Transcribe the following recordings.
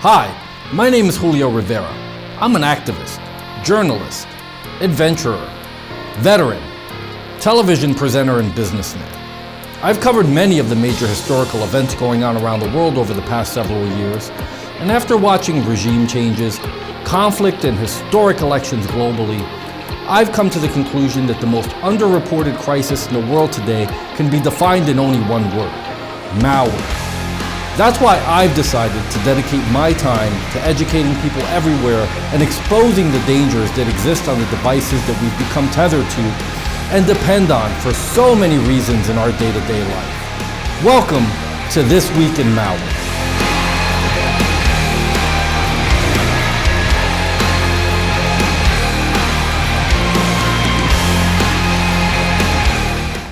Hi, my name is Julio Rivera. I'm an activist, journalist, adventurer, veteran, television presenter, and businessman. I've covered many of the major historical events going on around the world over the past several years, and after watching regime changes, conflict, and historic elections globally, I've come to the conclusion that the most underreported crisis in the world today can be defined in only one word: malware. That's why I've decided to dedicate my time to educating people everywhere and exposing the dangers that exist on the devices that we've become tethered to and depend on for so many reasons in our day-to-day life. Welcome to This Week in Malware.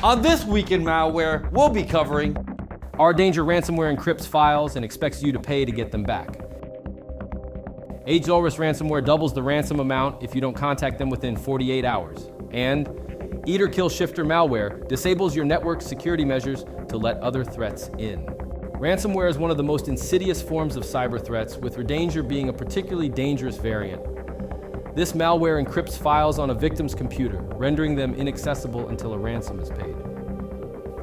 On This Week in Malware, we'll be covering RDanger Ransomware encrypts files and expects you to pay to get them back. H0rus Ransomware doubles the ransom amount if you don't contact them within 48 hours. And EDRKillShifter Malware disables your network security measures to let other threats in. Ransomware is one of the most insidious forms of cyber threats, with RDanger being a particularly dangerous variant. This malware encrypts files on a victim's computer, rendering them inaccessible until a ransom is paid.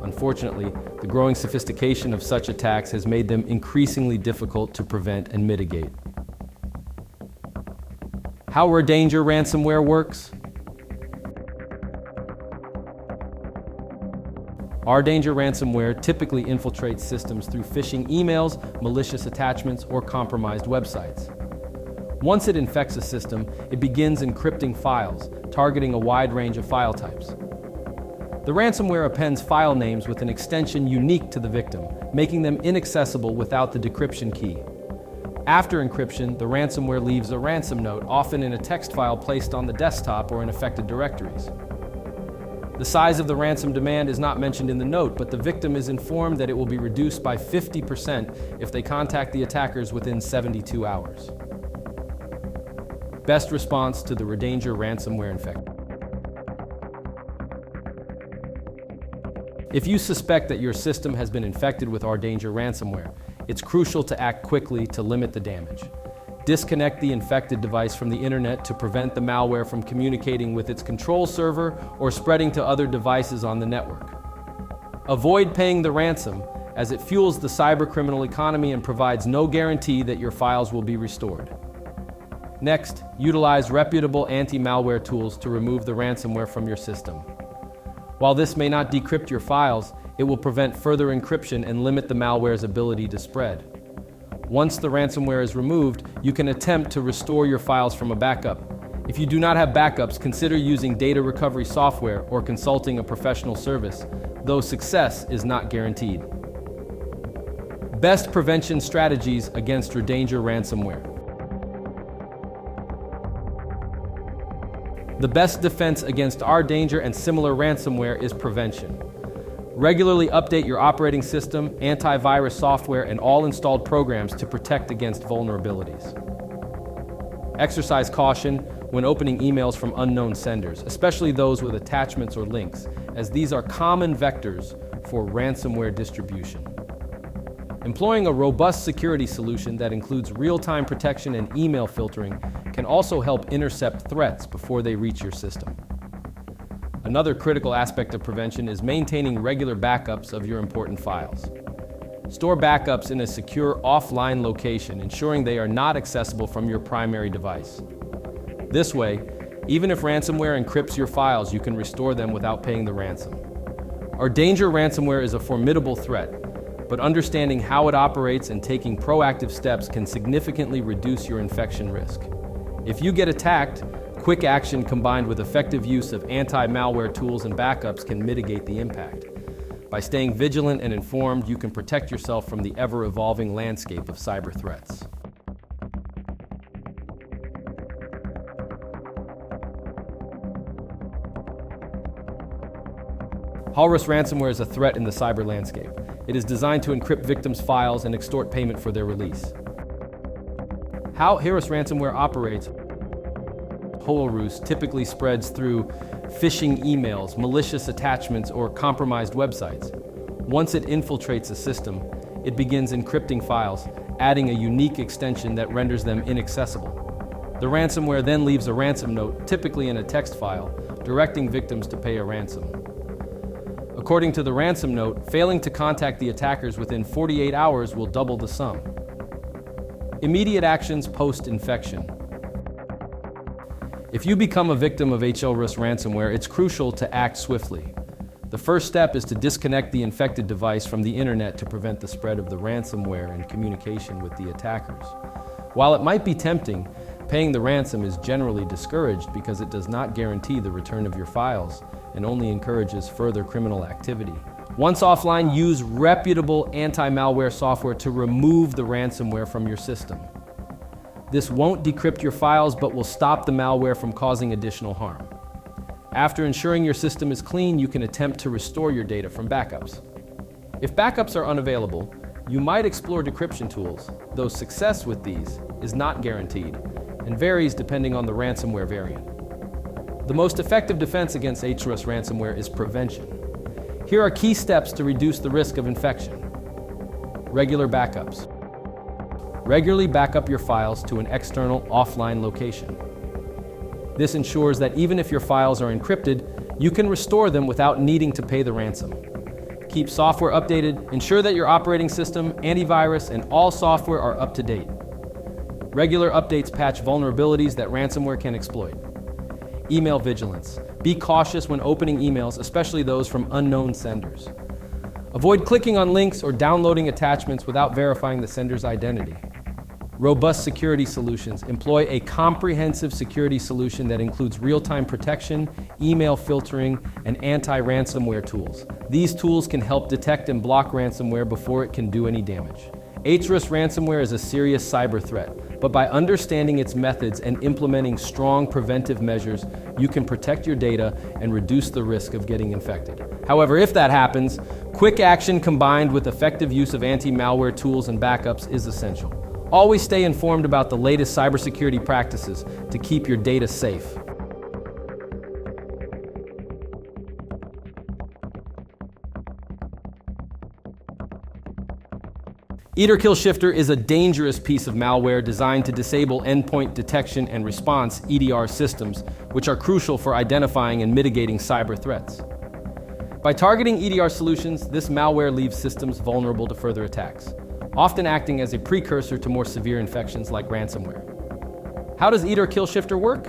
Unfortunately, the growing sophistication of such attacks has made them increasingly difficult to prevent and mitigate. How RDanger Ransomware works? RDanger Ransomware typically infiltrates systems through phishing emails, malicious attachments, or compromised websites. Once it infects a system, it begins encrypting files, targeting a wide range of file types. The ransomware appends file names with an extension unique to the victim, making them inaccessible without the decryption key. After encryption, the ransomware leaves a ransom note, often in a text file placed on the desktop or in affected directories. The size of the ransom demand is not mentioned in the note, but the victim is informed that it will be reduced by 50% if they contact the attackers within 72 hours. Best response to the RDanger ransomware infection. If you suspect that your system has been infected with RDanger ransomware, it's crucial to act quickly to limit the damage. Disconnect the infected device from the internet to prevent the malware from communicating with its control server or spreading to other devices on the network. Avoid paying the ransom, as it fuels the cybercriminal economy and provides no guarantee that your files will be restored. Next, utilize reputable anti-malware tools to remove the ransomware from your system. While this may not decrypt your files, it will prevent further encryption and limit the malware's ability to spread. Once the ransomware is removed, you can attempt to restore your files from a backup. If you do not have backups, consider using data recovery software or consulting a professional service, though success is not guaranteed. Best prevention strategies against RDanger ransomware. The best defense against RDanger and similar ransomware is prevention. Regularly update your operating system, antivirus software, and all installed programs to protect against vulnerabilities. Exercise caution when opening emails from unknown senders, especially those with attachments or links, as these are common vectors for ransomware distribution. Employing a robust security solution that includes real-time protection and email filtering can also help intercept threats before they reach your system. Another critical aspect of prevention is maintaining regular backups of your important files. Store backups in a secure offline location, ensuring they are not accessible from your primary device. This way, even if ransomware encrypts your files, you can restore them without paying the ransom. RDanger ransomware is a formidable threat, but understanding how it operates and taking proactive steps can significantly reduce your infection risk. If you get attacked, quick action combined with effective use of anti-malware tools and backups can mitigate the impact. By staying vigilant and informed, you can protect yourself from the ever-evolving landscape of cyber threats. H0rus Ransomware is a threat in the cyber landscape. It is designed to encrypt victims' files and extort payment for their release. How H0rus Ransomware operates: H0rus typically spreads through phishing emails, malicious attachments, or compromised websites. Once it infiltrates a system, it begins encrypting files, adding a unique extension that renders them inaccessible. The ransomware then leaves a ransom note, typically in a text file, directing victims to pay a ransom. According to the ransom note, failing to contact the attackers within 48 hours will double the sum. Immediate actions post-infection. If you become a victim of H0rus ransomware, it's crucial to act swiftly. The first step is to disconnect the infected device from the internet to prevent the spread of the ransomware and communication with the attackers. While it might be tempting, paying the ransom is generally discouraged because it does not guarantee the return of your files and only encourages further criminal activity. Once offline, use reputable anti-malware software to remove the ransomware from your system. This won't decrypt your files, but will stop the malware from causing additional harm. After ensuring your system is clean, you can attempt to restore your data from backups. If backups are unavailable, you might explore decryption tools, though success with these is not guaranteed and varies depending on the ransomware variant. The most effective defense against H0rus ransomware is prevention. Here are key steps to reduce the risk of infection. Regular backups. Regularly backup your files to an external offline location. This ensures that even if your files are encrypted, you can restore them without needing to pay the ransom. Keep software updated, ensure that your operating system, antivirus, and all software are up to date. Regular updates patch vulnerabilities that ransomware can exploit. Email vigilance. Be cautious when opening emails, especially those from unknown senders. Avoid clicking on links or downloading attachments without verifying the sender's identity. Robust security solutions. Employ a comprehensive security solution that includes real-time protection, email filtering, and anti-ransomware tools. These tools can help detect and block ransomware before it can do any damage. H0rus ransomware is a serious cyber threat, but by understanding its methods and implementing strong preventive measures, you can protect your data and reduce the risk of getting infected. However, if that happens, quick action combined with effective use of anti-malware tools and backups is essential. Always stay informed about the latest cybersecurity practices to keep your data safe. EDRKillShifter is a dangerous piece of malware designed to disable endpoint detection and response (EDR) systems, which are crucial for identifying and mitigating cyber threats. By targeting EDR solutions, this malware leaves systems vulnerable to further attacks, often acting as a precursor to more severe infections like ransomware. How does EDRKillShifter work?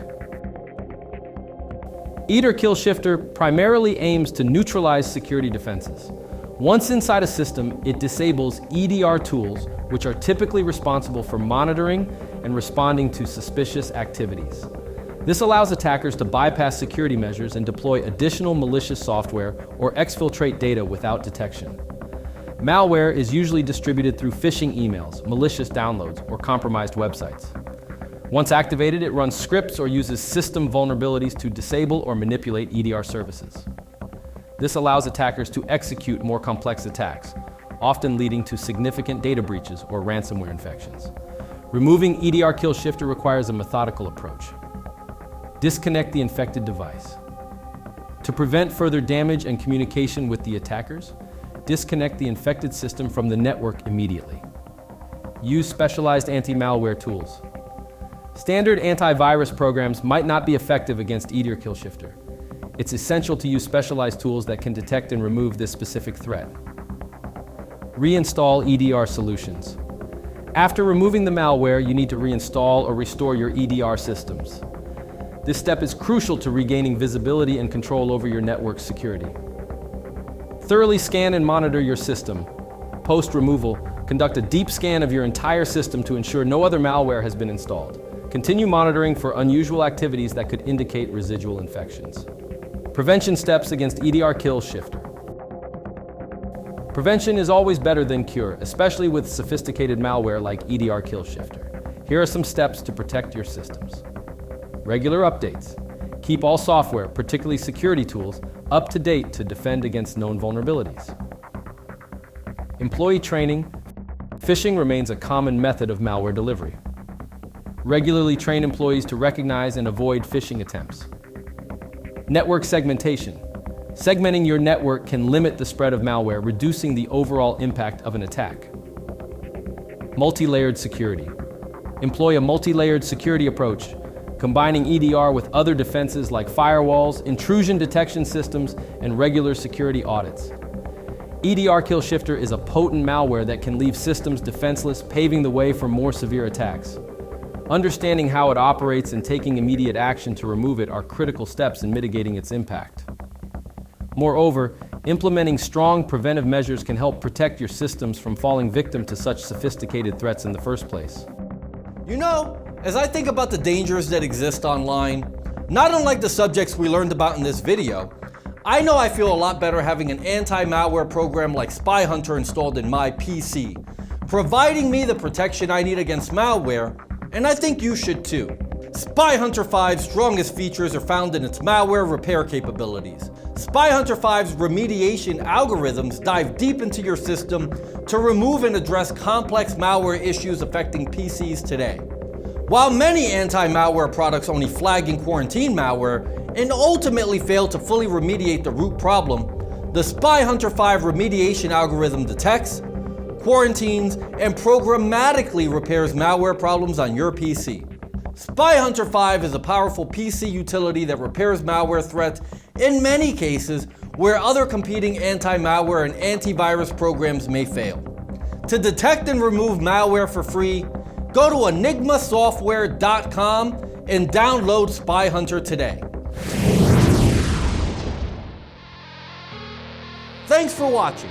EDRKillShifter primarily aims to neutralize security defenses. Once inside a system, it disables EDR tools, which are typically responsible for monitoring and responding to suspicious activities. This allows attackers to bypass security measures and deploy additional malicious software or exfiltrate data without detection. Malware is usually distributed through phishing emails, malicious downloads, or compromised websites. Once activated, it runs scripts or uses system vulnerabilities to disable or manipulate EDR services. This allows attackers to execute more complex attacks, often leading to significant data breaches or ransomware infections. Removing EDRKillShifter requires a methodical approach. Disconnect the infected device. To prevent further damage and communication with the attackers, disconnect the infected system from the network immediately. Use specialized anti-malware tools. Standard antivirus programs might not be effective against EDRKillShifter. It's essential to use specialized tools that can detect and remove this specific threat. Reinstall EDR solutions. After removing the malware, you need to reinstall or restore your EDR systems. This step is crucial to regaining visibility and control over your network security. Thoroughly scan and monitor your system. Post-removal, conduct a deep scan of your entire system to ensure no other malware has been installed. Continue monitoring for unusual activities that could indicate residual infections. Prevention steps against EDRKillShifter. Prevention is always better than cure, especially with sophisticated malware like EDRKillShifter. Here are some steps to protect your systems. Regular updates. Keep all software, particularly security tools, up to date to defend against known vulnerabilities. Employee training. Phishing remains a common method of malware delivery. Regularly train employees to recognize and avoid phishing attempts. Network segmentation. Segmenting your network can limit the spread of malware, reducing the overall impact of an attack. Multi-layered security. Employ a multi-layered security approach, combining EDR with other defenses like firewalls, intrusion detection systems, and regular security audits. EDRKillShifter is a potent malware that can leave systems defenseless, paving the way for more severe attacks. Understanding how it operates and taking immediate action to remove it are critical steps in mitigating its impact. Moreover, implementing strong preventive measures can help protect your systems from falling victim to such sophisticated threats in the first place. You know, as I think about the dangers that exist online, not unlike the subjects we learned about in this video, I know I feel a lot better having an anti-malware program like Spy Hunter installed in my PC, providing me the protection I need against malware, and I think you should too. Spy Hunter 5's strongest features are found in its malware repair capabilities. Spy Hunter 5's remediation algorithms dive deep into your system to remove and address complex malware issues affecting PCs today. While many anti-malware products only flag and quarantine malware and ultimately fail to fully remediate the root problem, the Spy Hunter 5 remediation algorithm detects, quarantines, and programmatically repairs malware problems on your PC. Spy Hunter 5 is a powerful PC utility that repairs malware threats in many cases where other competing anti-malware and antivirus programs may fail. To detect and remove malware for free, go to enigmasoftware.com and download Spy Hunter today. Thanks for watching.